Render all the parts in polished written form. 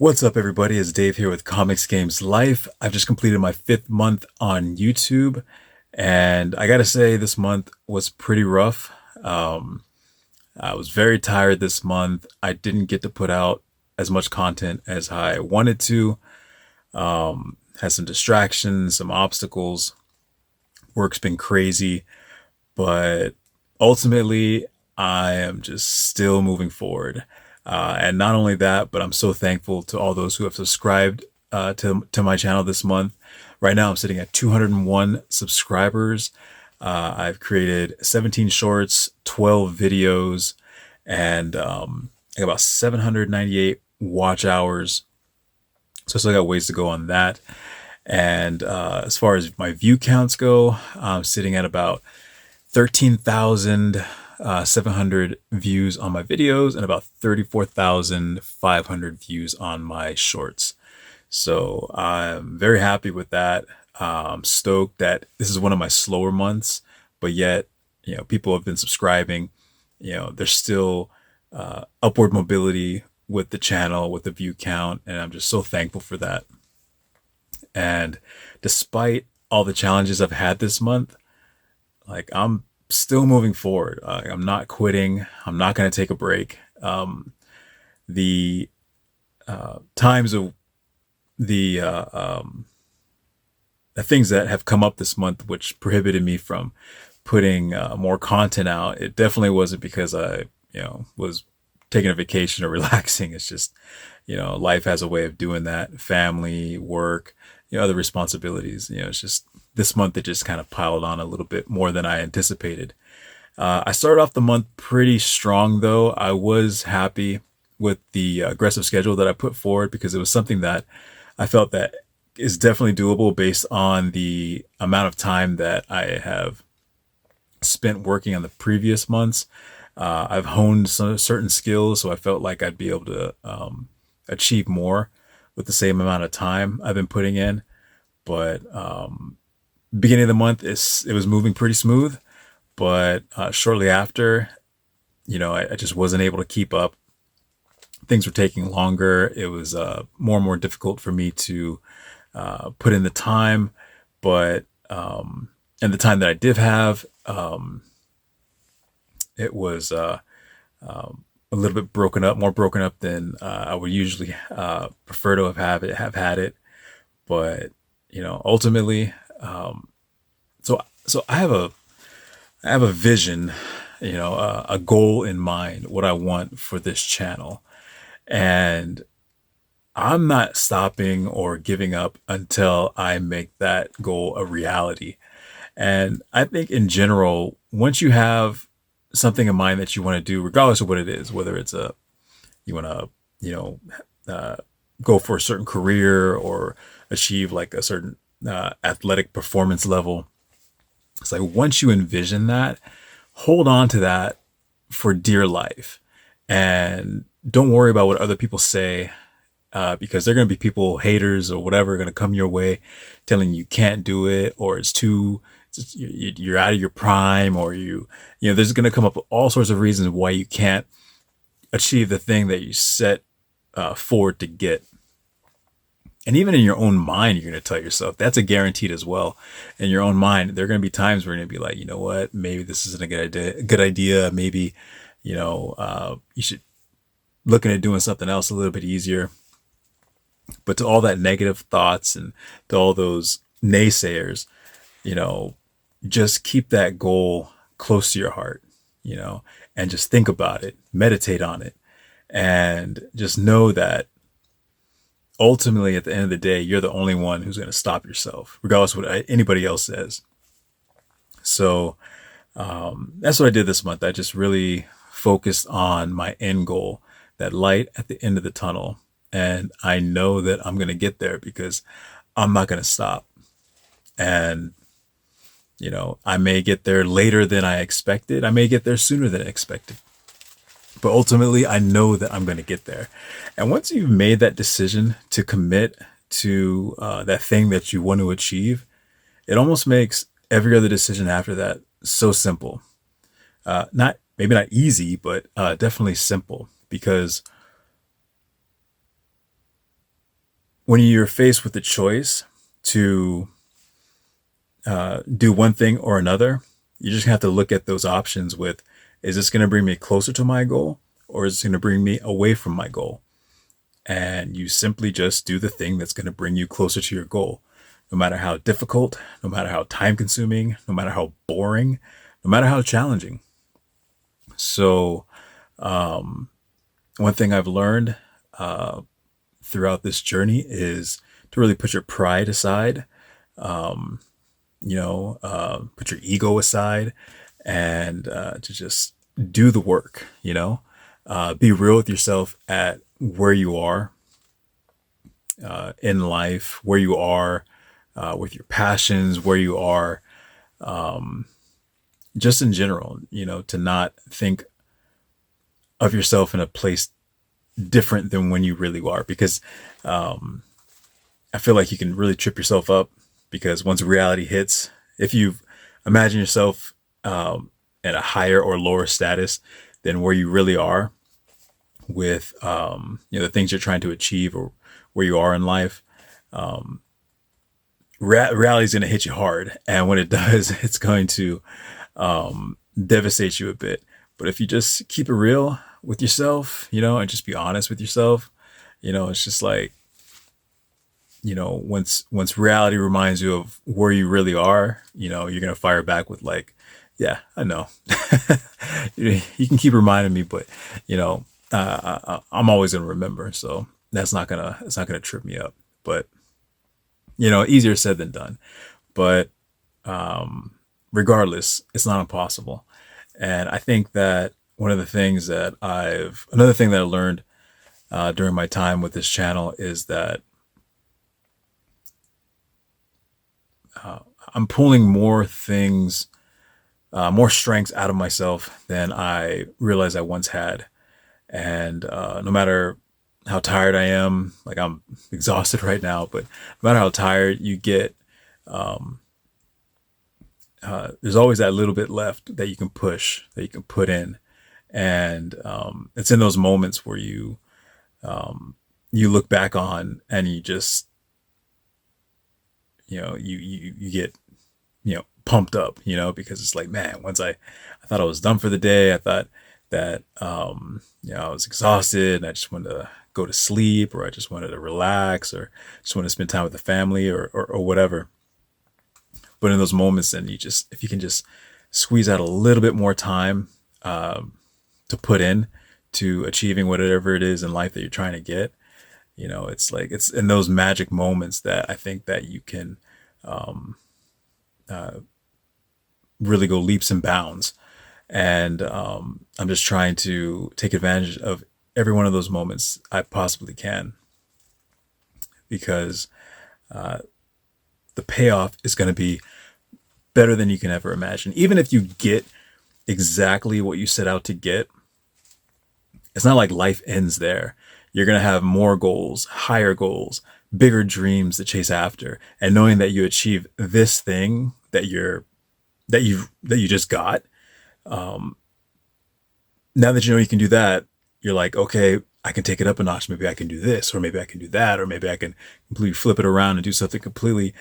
What's up, everybody? It's Dave here with Comics Games Life. I've just completed my 5th month on YouTube, and I gotta say, this month was pretty rough. I was very tired this month. I didn't get to put out as much content as I wanted to. Had some distractions, some obstacles. Work's been crazy, but ultimately, I am just still moving forward. And not only that, but I'm so thankful to all those who have subscribed to my channel this month. Right now, I'm sitting at 201 subscribers. I've created 17 shorts, 12 videos, and I got about 798 watch hours. So I still got ways to go on that. And as far as my view counts go, I'm sitting at about 13,700 views on my videos and about 34,500 views on my shorts. So I'm very happy with that. I'm stoked that this is one of my slower months, but yet, people have been subscribing. There's still upward mobility with the channel, with the view count, and I'm just so thankful for that. And despite all the challenges I've had this month, I'm still moving forward. I'm not quitting. I'm not going to take a break. The times of the things that have come up this month, which prohibited me from putting more content out, it definitely wasn't because I, was taking a vacation or relaxing. It's just, life has a way of doing that. Family, work, other responsibilities. It's just this month it just kind of piled on a little bit more than I anticipated. I started off the month pretty strong, though. I was happy with the aggressive schedule that I put forward because it was something that I felt that is definitely doable based on the amount of time that I have spent working on the previous months. I've honed some certain skills, so I felt like I'd be able to achieve more with the same amount of time I've been putting in. But beginning of the month, it was moving pretty smooth. But shortly after, I just wasn't able to keep up. Things were taking longer. It was more and more difficult for me to put in the time. But and the time that I did have, it was a little bit broken up, more broken up than I would usually prefer to have had it. But ultimately, so I have a vision, a goal in mind, what I want for this channel, and I'm not stopping or giving up until I make that goal a reality. And I think in general, once you have something in mind that you want to do, regardless of what it is, whether it's you want to, go for a certain career or achieve like a certain athletic performance level. It's like once you envision that, hold on to that for dear life, and don't worry about what other people say, because they're going to be people, haters or whatever, going to come your way, telling you can't do it, or you're out of your prime, or there's going to come up with all sorts of reasons why you can't achieve the thing that you set forward to get. And even in your own mind, you're going to tell yourself that's a guaranteed as well. In your own mind, there are going to be times where you're going to be like, you know what, maybe this isn't a good idea. Maybe, you should look into doing something else a little bit easier. But to all that negative thoughts and to all those naysayers, just keep that goal close to your heart, and just think about it, meditate on it, and just know that ultimately, at the end of the day, you're the only one who's going to stop yourself, regardless of what anybody else says. So that's what I did this month. I just really focused on my end goal, that light at the end of the tunnel. And I know that I'm going to get there because I'm not going to stop. And, I may get there later than I expected. I may get there sooner than I expected. But ultimately, I know that I'm going to get there. And once you've made that decision to commit to that thing that you want to achieve, it almost makes every other decision after that so simple. Maybe not easy, but definitely simple, because when you're faced with the choice to do one thing or another, you just have to look at those options with, is this going to bring me closer to my goal, or is it going to bring me away from my goal? And you simply just do the thing that's going to bring you closer to your goal, no matter how difficult, no matter how time consuming, no matter how boring, no matter how challenging. So, one thing I've learned throughout this journey is to really put your pride aside, put your ego aside, and to just do the work, be real with yourself at where you are in life, where you are with your passions, where you are just in general, to not think of yourself in a place different than when you really are. Because I feel like you can really trip yourself up, because once reality hits, if you imagine yourself at a higher or lower status than where you really are with the things you're trying to achieve or where you are in life, reality is going to hit you hard. And when it does, it's going to devastate you a bit. But if you just keep it real with yourself, and just be honest with yourself, it's just like, once reality reminds you of where you really are, you're going to fire back with like, yeah, I know. You can keep reminding me, but I'm always going to remember. So it's not gonna trip me up, but easier said than done. But regardless, it's not impossible. And I think that another thing that I learned during my time with this channel is that I'm pulling more things, more strengths out of myself than I realized I once had. And no matter how tired I am, like I'm exhausted right now, but no matter how tired you get, there's always that little bit left that you can push, that you can put in. And it's in those moments where you look back on and you just, you get, pumped up, because it's like, man, once I thought I was done for the day. I thought that, I was exhausted and I just wanted to go to sleep, or I just wanted to relax, or just want to spend time with the family, or whatever. But in those moments, then if you can just squeeze out a little bit more time to put in to achieving whatever it is in life that you're trying to get, it's like, it's in those magic moments that I think that you can really go leaps and bounds. And I'm just trying to take advantage of every one of those moments I possibly can, because the payoff is going to be better than you can ever imagine. Even if you get exactly what you set out to get, it's not like life ends there. You're going to have more goals, higher goals, bigger dreams to chase after. And knowing that you achieve this thing that you just got, now that you can do that, you're like, okay, I can take it up a notch. Maybe I can do this, or maybe I can do that, or maybe I can completely flip it around and do something completely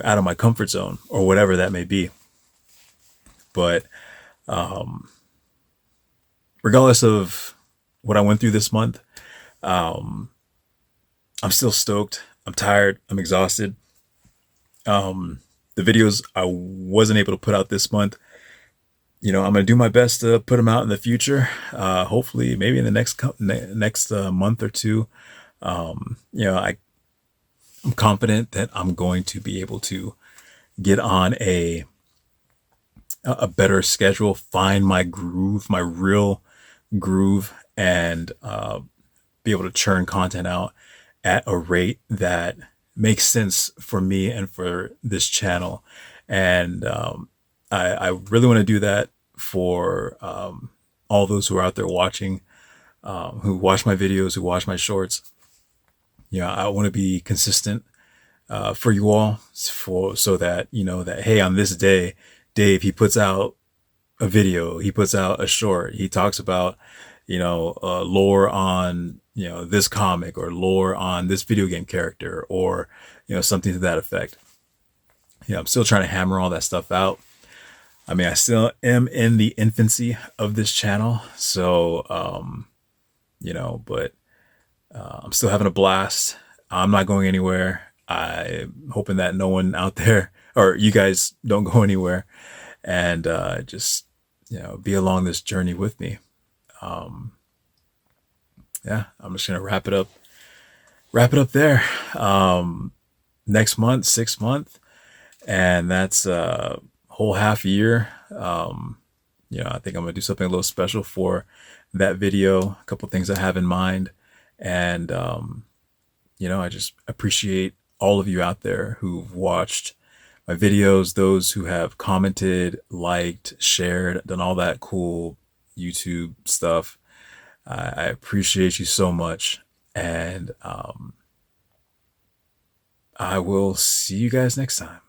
out of my comfort zone, or whatever that may be. But regardless of what I went through this month, I'm still stoked. I'm tired. I'm exhausted. The videos I wasn't able to put out this month, I'm going to do my best to put them out in the future. Hopefully, maybe in the next month or two. I'm confident that I'm going to be able to get on a better schedule, find my groove, my real groove, and be able to churn content out at a rate that makes sense for me and for this channel. And I really want to do that for all those who are out there watching, who watch my videos, who watch my shorts. I want to be consistent for you all, so that that, hey, on this day, Dave, he puts out a video, he puts out a short, he talks about lore on this comic or lore on this video game character, or, something to that effect. I'm still trying to hammer all that stuff out. I mean, I still am in the infancy of this channel. So, but I'm still having a blast. I'm not going anywhere. I'm hoping that no one out there or you guys don't go anywhere, and just, be along this journey with me. Yeah, I'm just going to wrap it up there. Next month, 6 month, and that's a whole half year. I think I'm going to do something a little special for that video, a couple things I have in mind. And, I just appreciate all of you out there who've watched my videos, those who have commented, liked, shared, done all that cool YouTube stuff. I appreciate you so much. And I will see you guys next time.